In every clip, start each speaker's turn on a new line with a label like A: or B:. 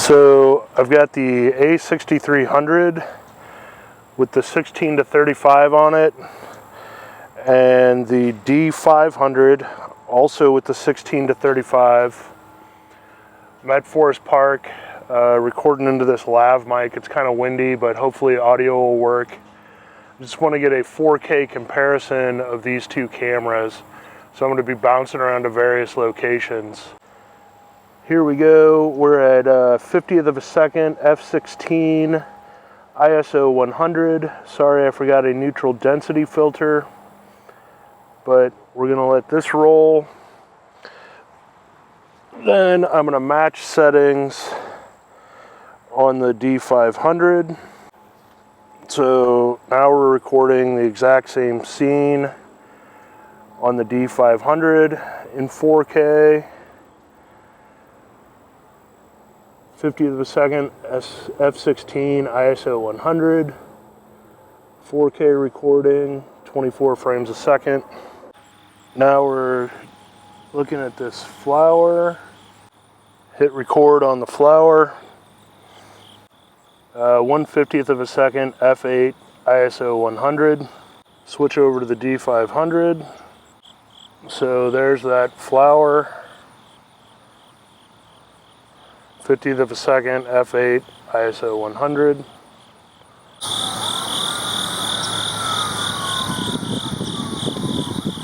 A: So I've got the A6300 with the 16 to 35 on it, and the D500 also with the 16 to 35. I'm at Forest Park recording into this lav mic. It's kind of windy, but hopefully audio will work. I just want to get a 4K comparison of these two cameras. So I'm going to be bouncing around to various locations. Here we go. We're at 50th of a second, f/16, ISO 100. Sorry, I forgot a neutral density filter, but we're gonna let this roll. Then I'm gonna match settings on the D500. So now we're recording the exact same scene on the D500 in 4K. 50th of a second, f/16, ISO 100, 4K recording, 24 frames a second. Now we're looking at this flower. Hit record on the flower. 1/50th of a second, f/8, ISO 100. Switch over to the D500. So there's that flower. 50th of a second, f/8, ISO 100.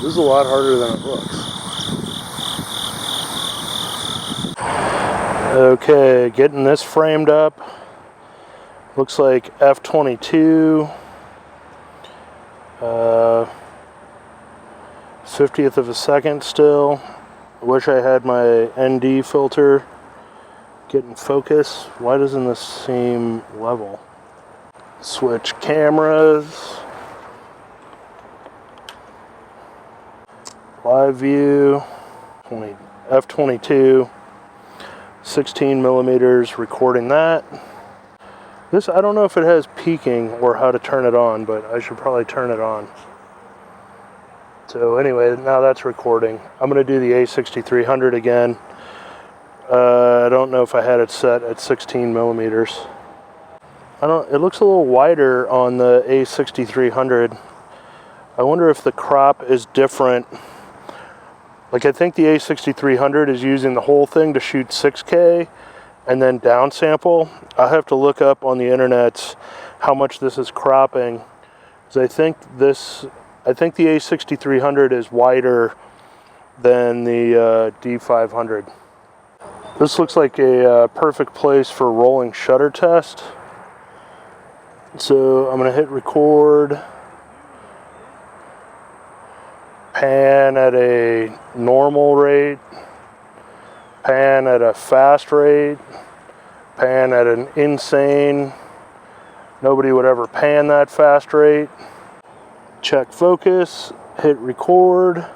A: This is a lot harder than it looks. Okay, getting this framed up. Looks like f/22. 50th of a second still. I wish I had my ND filter. Getting focus. Why doesn't this seem level? Switch cameras. Live view. f/22. 16 millimeters. Recording that. This, I don't know if it has peaking or how to turn it on, but I should probably turn it on. So anyway, now that's recording. I'm going to do the A6300 again. I don't know if I had it set at 16 millimeters. It looks a little wider on the A6300. I wonder if the crop is different. Like, I think the A6300 is using the whole thing to shoot 6K and then downsample. I'll have to look up on the internet how much this is cropping. Because I think the A6300 is wider than the D500. This looks like a perfect place for rolling shutter test. So I'm going to hit record. Pan at a normal rate. Pan at a fast rate. Pan at an insane. Nobody would ever pan that fast rate. Check focus. Hit record.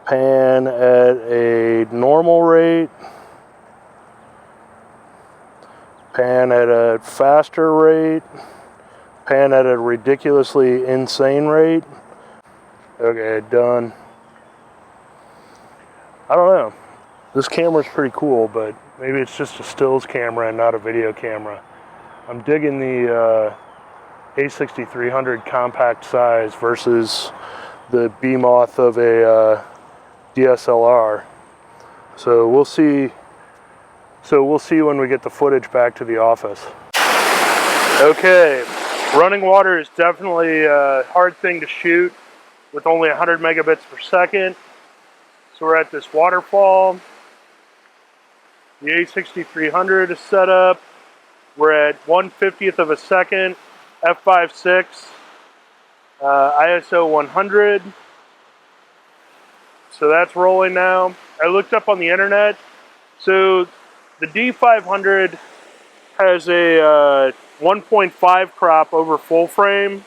A: Pan at a normal rate. Pan at a faster rate. Pan at a ridiculously insane rate. Okay, done. I don't know. This camera's pretty cool, but maybe it's just a stills camera and not a video camera. I'm digging the A6300 compact size versus the behemoth of a DSLR. So we'll see. We'll see when we get the footage back to the office. Okay, running water is definitely a hard thing to shoot with only 100 megabits per second. So we're at this waterfall. The A6300 is set up. We're at 1/50th of a second, f/6, ISO 100. So that's rolling now. I looked up on the internet. So the D500 has a 1.5 crop over full frame.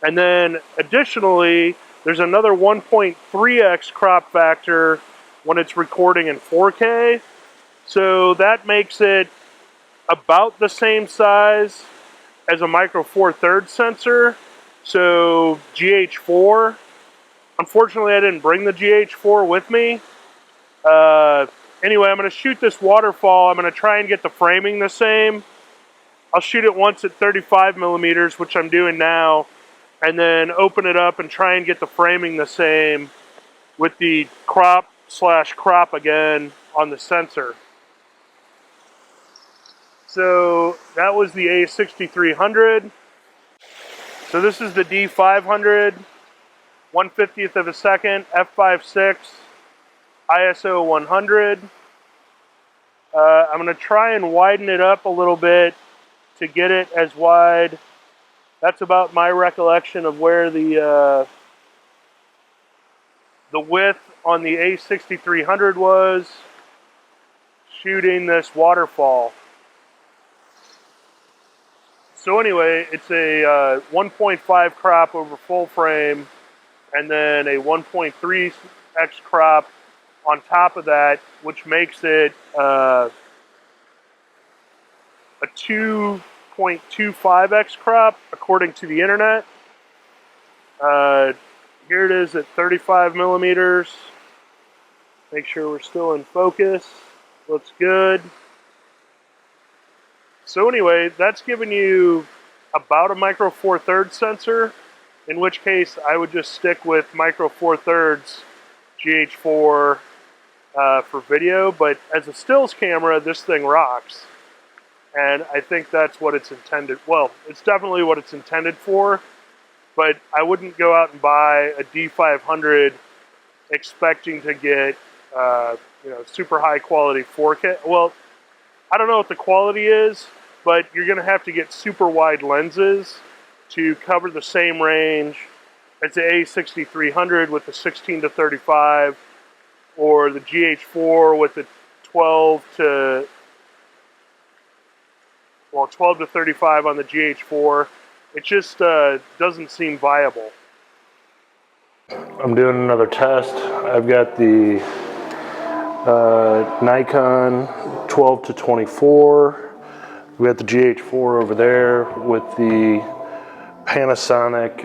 A: And then additionally, there's another 1.3x crop factor when it's recording in 4K. So that makes it about the same size as a Micro Four Thirds sensor. So GH4. Unfortunately, I didn't bring the GH4 with me. anyway, I'm going to shoot this waterfall. I'm going to try and get the framing the same. I'll shoot it once at 35 millimeters, which I'm doing now, and then open it up and try and get the framing the same with the crop again on the sensor. So that was the A6300. So this is the D500, 1/50th of a second, f5.6, ISO 100. I'm going to try and widen it up a little bit to get it as wide. That's about my recollection of where the width on the A6300 was shooting this waterfall. So anyway, it's a 1.5 crop over full frame, and then a 1.3x crop on top of that, which makes it a 2.25x crop according to the internet. Here it is at 35 millimeters. Make sure we're still in focus. Looks good. So anyway, that's giving you about a micro four thirds sensor, in which case I would just stick with micro four thirds GH4 for video, but as a stills camera, this thing rocks. And I think that's what it's intended, well, it's definitely what it's intended for, but I wouldn't go out and buy a D500 expecting to get, super high quality 4K. Well, I don't know what the quality is, but you're going to have to get super wide lenses to cover the same range as the A6300 with the 16 to 35, or the GH4 with the 12 to 35 on the GH4. It just doesn't seem viable. I'm doing another test. I've got the Nikon 12 to 24. We got the GH4 over there with the Panasonic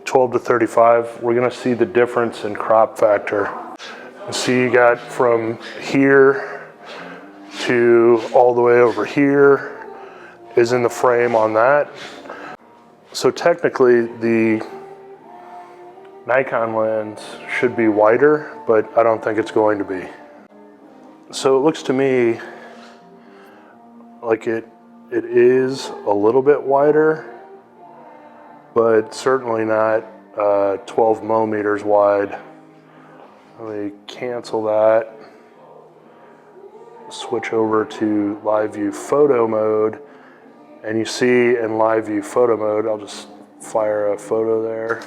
A: 12 to 35. We're gonna see the difference in crop factor. See, you got from here to all the way over here is in the frame on that. So technically the Nikon lens should be wider, but I don't think it's going to be. So it looks to me like it is a little bit wider, but certainly not 12 millimeters wide. Let me cancel that. Switch over to live view photo mode, and you see in live view photo mode, I'll just fire a photo there.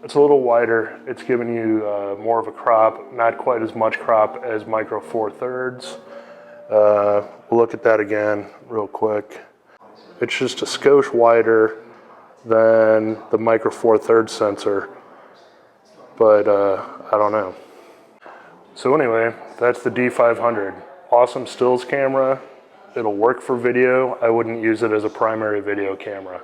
A: It's a little wider. It's giving you more of a crop, not quite as much crop as micro four thirds. We'll look at that again real quick. It's just a skosh wider than the micro four thirds sensor, but I don't know. So anyway, that's the D500. Awesome stills camera. It'll work for video. I wouldn't use it as a primary video camera.